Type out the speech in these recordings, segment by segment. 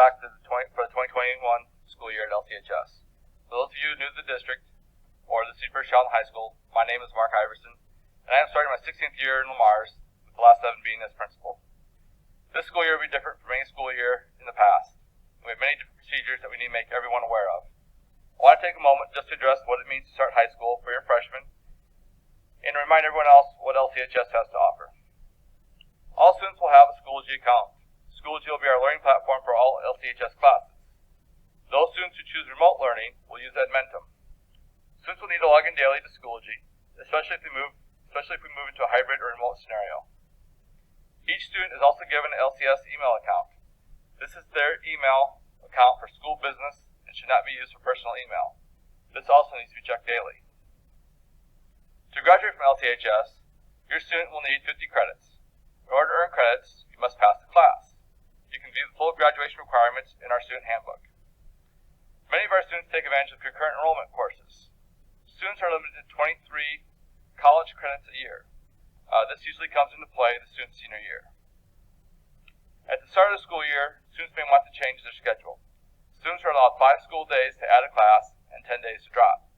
back to for the 2021 school year at LCHS. For those of you new to the district or the first child in high school, my name is Mark Iverson, and I am starting my 16th year in Lamar's, with the last 7 being as principal. This school year will be different from any school year in the past. We have many different procedures that we need to make everyone aware of. I want to take a moment just to address what it means to start high school for your freshmen and remind everyone else what LCHS has to offer. All students will have a Schoology account. Schoology will be our learning platform for all LCHS classes. Those students who choose remote learning will use Edmentum. Students will need to log in daily to Schoology, especially if we move into a hybrid or remote scenario. Each student is also given an LCS email account. This is their email account for school business and should not be used for personal email. This also needs to be checked daily. To graduate from LCHS, your student will need 50 credits. In order to earn credits, you must pass the class. You can view the full graduation requirements in our student handbook. Many of our students take advantage of concurrent enrollment courses. Students are limited to 23 college credits a year. This usually comes into play the student's senior year. At the start of the school year, students may want to change their schedule. Students are allowed 5 school days to add a class and 10 days to drop.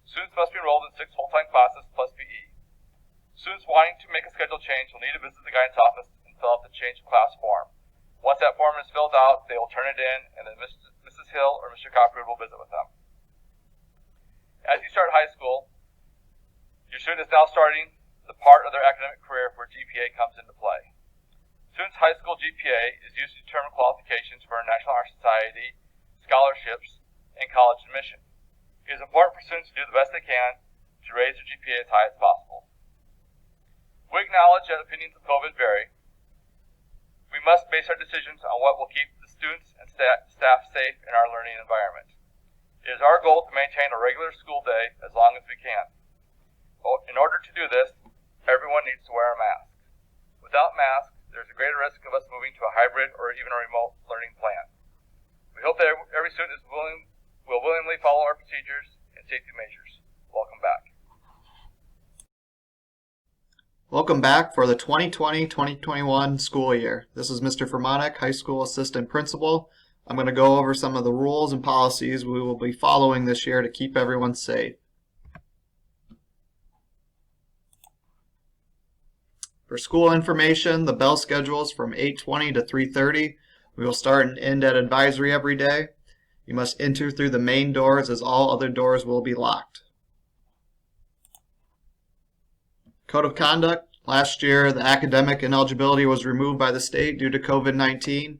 Students must be enrolled in 6 full-time classes plus PE. Students wanting to make a schedule change will need to visit the guidance office and fill out the change of class form. Once that form is filled out, they will turn it in, and then Mrs. Hill or Mr. Copperwood will visit with them. As you start high school, your student is now starting the part of their academic career where GPA comes into play. Students' high school GPA is used to determine qualifications for a National Honor Society, scholarships, and college admission. It is important for students to do the best they can to raise their GPA as high as possible. We acknowledge that opinions of COVID vary. We must base our decisions on what will keep the students and staff safe in our learning environment. It is our goal to maintain a regular school day as long as we can. In order to do this, everyone needs to wear a mask. Without masks, there is a greater risk of us moving to a hybrid or even a remote learning plan. We hope that every student will willingly follow our procedures and safety measures. Welcome back. Welcome back for the 2020-2021 school year. This is Mr. Fermanek, High School Assistant Principal. I'm going to go over some of the rules and policies we will be following this year to keep everyone safe. For school information, the bell schedule is from 8:20 to 3:30. We will start and end at advisory every day. You must enter through the main doors as all other doors will be locked. Code of conduct. Last year, the academic ineligibility was removed by the state due to COVID-19.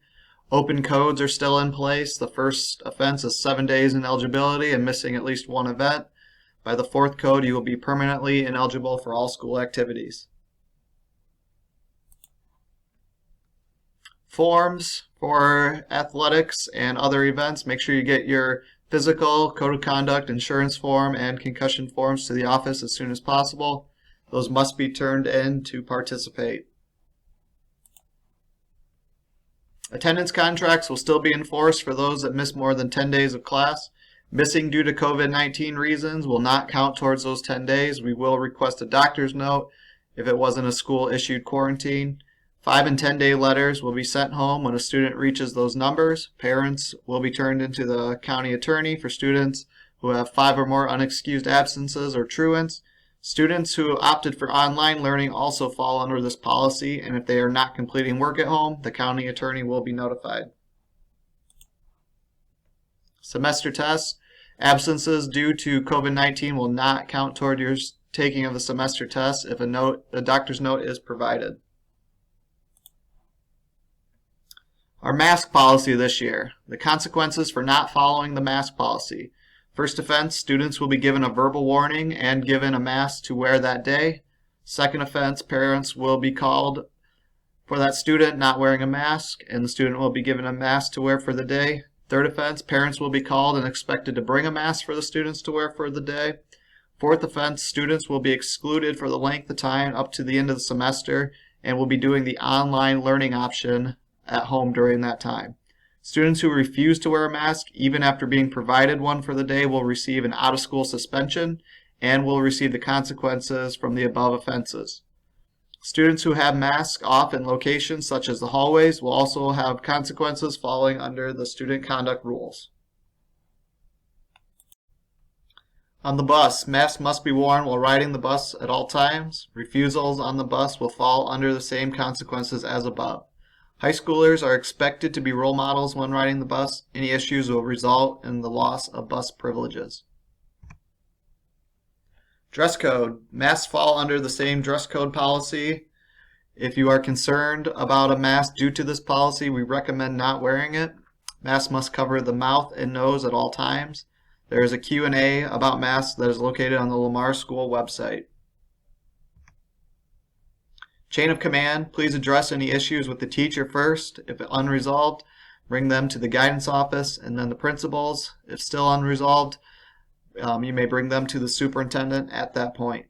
Open codes are still in place. The first offense is 7 days ineligibility and missing at least one event. By the 4th code, you will be permanently ineligible for all school activities. Forms for athletics and other events. Make sure you get your physical, code of conduct, insurance form, and concussion forms to the office as soon as possible. Those must be turned in to participate. Attendance contracts will still be enforced for those that miss more than 10 days of class. Missing due to COVID-19 reasons will not count towards those 10 days. We will request a doctor's note if it wasn't a school-issued quarantine. 5 and 10-day letters will be sent home when a student reaches those numbers. Parents will be turned into the county attorney for students who have 5 or more unexcused absences or truants. Students who opted for online learning also fall under this policy, and if they are not completing work at home, the county attorney will be notified. Semester tests. Absences due to COVID-19 will not count toward your taking of the semester test if a doctor's note is provided. Our mask policy this year. The consequences for not following the mask policy. First offense, students will be given a verbal warning and given a mask to wear that day. Second offense, parents will be called for that student not wearing a mask, and the student will be given a mask to wear for the day. Third offense, parents will be called and expected to bring a mask for the students to wear for the day. Fourth offense, students will be excluded for the length of time up to the end of the semester and will be doing the online learning option at home during that time. Students who refuse to wear a mask, even after being provided one for the day, will receive an out-of-school suspension and will receive the consequences from the above offenses. Students who have masks off in locations such as the hallways will also have consequences falling under the student conduct rules. On the bus, masks must be worn while riding the bus at all times. Refusals on the bus will fall under the same consequences as above. High schoolers are expected to be role models when riding the bus. Any issues will result in the loss of bus privileges. Dress code. Masks fall under the same dress code policy. If you are concerned about a mask due to this policy, we recommend not wearing it. Masks must cover the mouth and nose at all times. There is a Q&A about masks that is located on the Lamar School website. Chain of command, please address any issues with the teacher first. If unresolved, bring them to the guidance office and then the principals. If still unresolved, you may bring them to the superintendent at that point.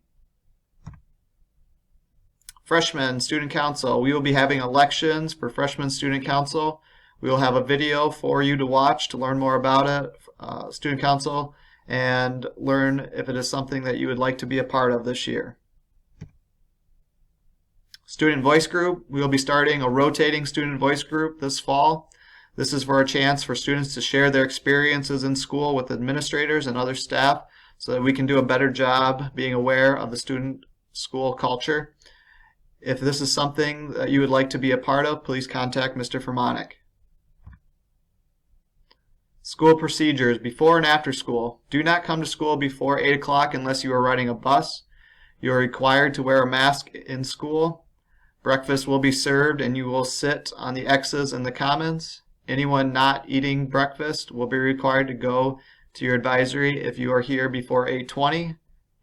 Freshmen Student Council, we will be having elections for Freshman Student Council. We will have a video for you to watch to learn more about it, Student Council, and learn if it is something that you would like to be a part of this year. Student Voice Group, we will be starting a rotating Student Voice Group this fall. This is for a chance for students to share their experiences in school with administrators and other staff so that we can do a better job being aware of the student school culture. If this is something that you would like to be a part of, please contact Mr. Fermonic. School procedures before and after school. Do not come to school before 8 o'clock unless you are riding a bus. You are required to wear a mask in school. Breakfast will be served and you will sit on the X's in the commons. Anyone not eating breakfast will be required to go to your advisory if you are here before 8:20.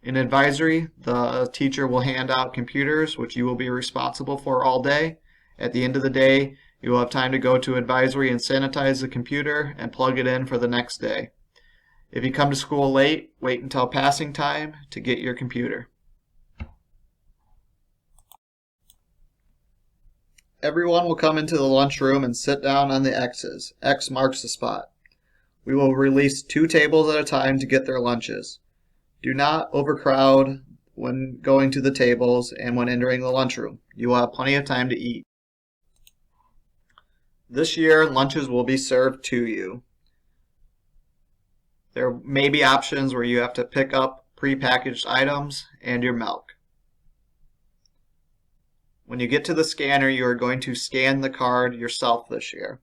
In advisory, the teacher will hand out computers, which you will be responsible for all day. At the end of the day, you will have time to go to advisory and sanitize the computer and plug it in for the next day. If you come to school late, wait until passing time to get your computer. Everyone will come into the lunchroom and sit down on the X's. X marks the spot. We will release 2 tables at a time to get their lunches. Do not overcrowd when going to the tables and when entering the lunchroom. You will have plenty of time to eat. This year, lunches will be served to you. There may be options where you have to pick up prepackaged items and your milk. When you get to the scanner, you are going to scan the card yourself this year.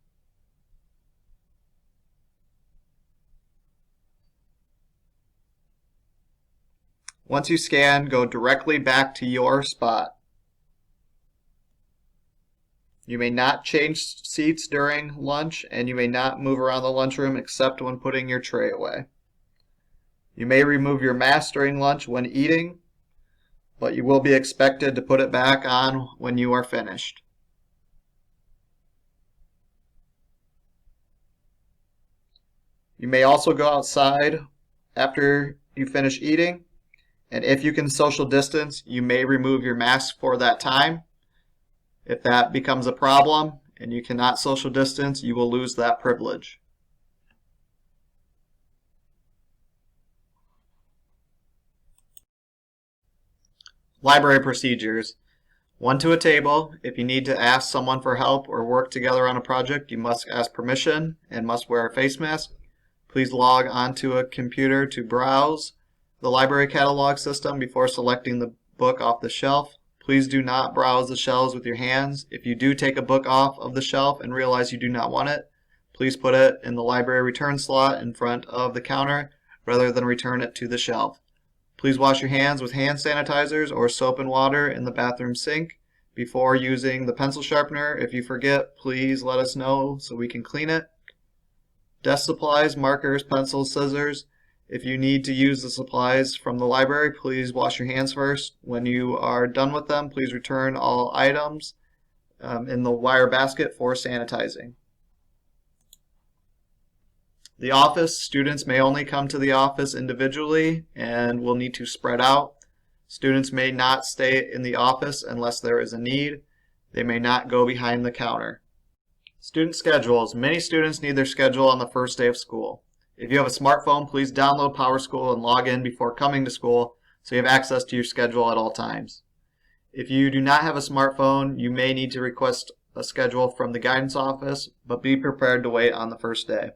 Once you scan, go directly back to your spot. You may not change seats during lunch, and you may not move around the lunchroom except when putting your tray away. You may remove your mask during lunch when eating, but you will be expected to put it back on when you are finished. You may also go outside after you finish eating, and if you can social distance, you may remove your mask for that time. If that becomes a problem and you cannot social distance, you will lose that privilege. Library procedures. 1 to a table. If you need to ask someone for help or work together on a project, you must ask permission and must wear a face mask. Please log onto a computer to browse the library catalog system before selecting the book off the shelf. Please do not browse the shelves with your hands. If you do take a book off of the shelf and realize you do not want it, please put it in the library return slot in front of the counter rather than return it to the shelf. Please wash your hands with hand sanitizers or soap and water in the bathroom sink before using the pencil sharpener. If you forget, please let us know so we can clean it. Desk supplies, markers, pencils, scissors. If you need to use the supplies from the library, please wash your hands first. When you are done with them, please return all items in the wire basket for sanitizing. The office, students may only come to the office individually and will need to spread out. Students may not stay in the office unless there is a need. They may not go behind the counter. Student schedules. Many students need their schedule on the first day of school. If you have a smartphone, please download PowerSchool and log in before coming to school so you have access to your schedule at all times. If you do not have a smartphone, you may need to request a schedule from the guidance office, but be prepared to wait on the first day.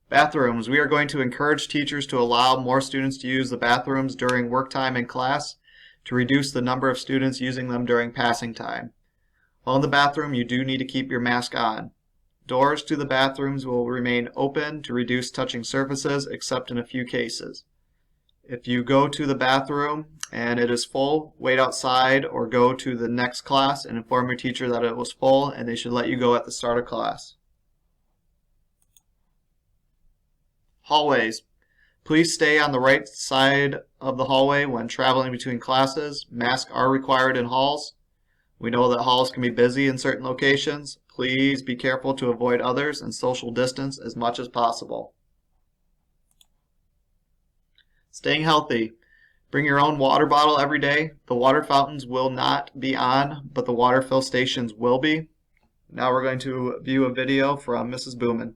Bathrooms. We are going to encourage teachers to allow more students to use the bathrooms during work time in class to reduce the number of students using them during passing time. While in the bathroom, you do need to keep your mask on. Doors to the bathrooms will remain open to reduce touching surfaces, except in a few cases. If you go to the bathroom and it is full, wait outside or go to the next class and inform your teacher that it was full and they should let you go at the start of class. Hallways. Please stay on the right side of the hallway when traveling between classes. Masks are required in halls. We know that halls can be busy in certain locations. Please be careful to avoid others and social distance as much as possible. Staying healthy. Bring your own water bottle every day. The water fountains will not be on, but the water fill stations will be. Now we're going to view a video from Mrs. Booman.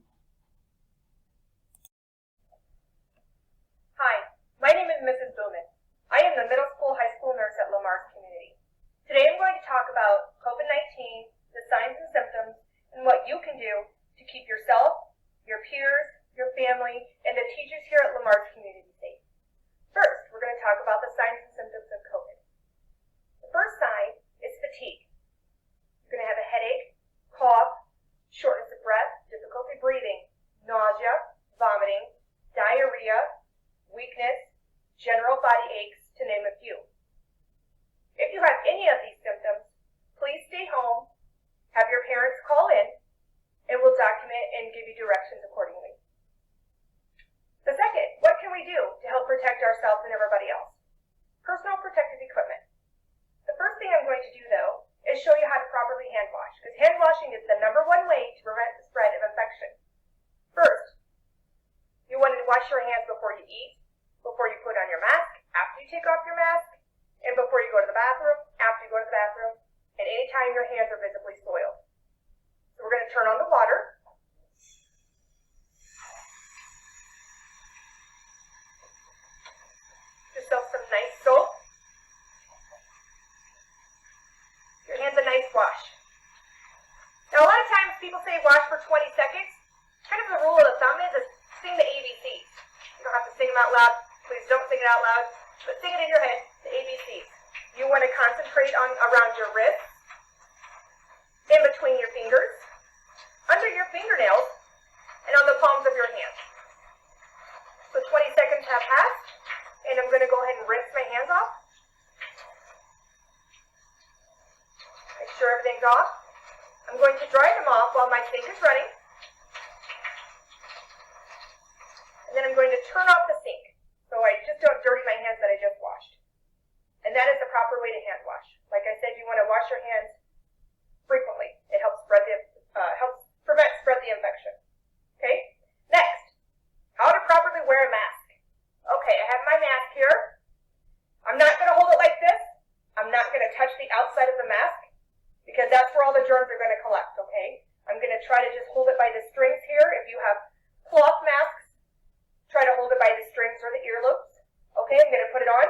Hi, my name is Mrs. Booman. I am the middle school high school nurse at Lamar's Community. Today I'm going to talk about COVID-19, the signs and symptoms, and what you can do to keep yourself, your peers, your family, and the teachers here at Lamar's Community safe. First, we're going to talk about the signs and symptoms of COVID. The first sign is fatigue. You're going to have a headache, cough, shortness of breath, difficulty breathing, nausea, vomiting, diarrhea, weakness, general body aches, to name a few. If you have any of these symptoms, please stay home, have your parents call in, and we'll document and give you directions accordingly. The second, what can we do to help protect ourselves and everybody else? Personal protective equipment. The first thing I'm going to do, though, is show you how to properly hand wash, because hand washing is the #1 way to prevent the spread of infection. First, you want to wash your hands before you eat, before you put on your mask, after you take off your mask, and before you go to the bathroom, after you go to the bathroom, and anytime your hands are visibly soiled. So we're going to turn on the water. Yourself some nice soap. Your hands a nice wash. Now a lot of times people say wash for 20 seconds. Kind of the rule of thumb is sing the ABCs. You don't have to sing them out loud. Please don't sing it out loud, but sing it in your head, the ABCs. You want to concentrate on around your wrists, in between your fingers, under your fingernails, and on the palms of your hands. So 20 seconds have passed, and I'm going to go ahead and rinse my hands off. Make sure everything's off. I'm going to dry them off while my sink is running. And then I'm going to turn off the sink, so I just don't dirty my hands that I just washed. And that is the proper way to hand wash. Like I said, you want to wash your hands frequently. It helps helps prevent spread the infection. Okay? Next, how to properly wear a mask. Okay, I have my mask here. I'm not going to hold it like this. I'm not going to touch the outside of the mask because that's where all the germs are going to collect, okay? I'm going to try to just hold it by the strings here. If you have cloth masks, try to hold it by the strings or the earlobes. Okay, I'm going to put it on.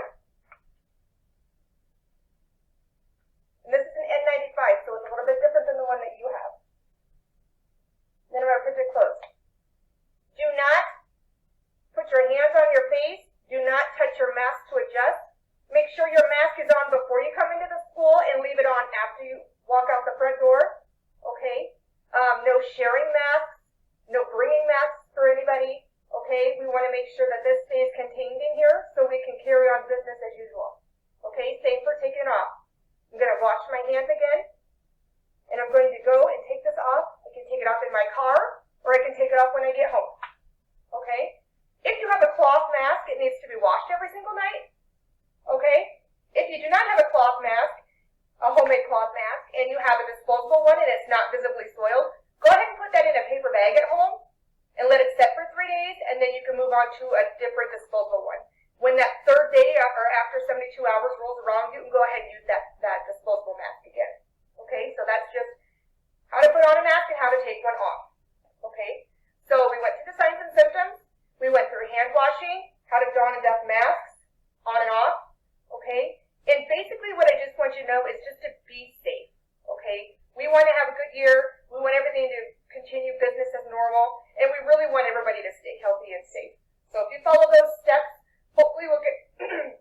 And this is an N95, so it's a little bit different than the one that you have. Then I'm going to put it closed. Do not put your hands on your face. Do not touch your mask to adjust. Make sure your mask is on before you come into the school and leave it on after you walk out the front door. Okay? No sharing masks. No bringing masks for anybody. Okay? We want to make sure that this stays contained in here so we can carry on business as usual. Okay? Same for taking it off. I'm going to wash my hands again. And I'm going to go and take this off. I can take it off in my car, or I can take it off when I get home. Okay? If you have a cloth mask, it needs to be washed every single night. Okay? If you do not have a cloth mask, a homemade cloth mask, and you have a disposable one and it's not visibly soiled, go ahead and put that in a paper bag at home and let it set for 3 days, and then you can move on to a different disposable one. When that third day or after 72 hours rolls around, you can go ahead and use that disposable mask again. Okay? So that's just how to put on a mask and how to take one off. Okay? So we went through the signs and symptoms. We went through hand washing, how to don and doff masks, on and off. Okay? We want to have a good year. We want everything to continue business as normal, and we really want everybody to stay healthy and safe. So if you follow those steps, hopefully we'll get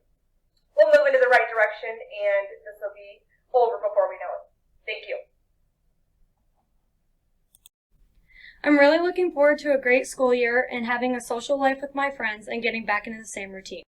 we'll move into the right direction, and this will be over before we know it. Thank you. I'm really looking forward to a great school year and having a social life with my friends and getting back into the same routine.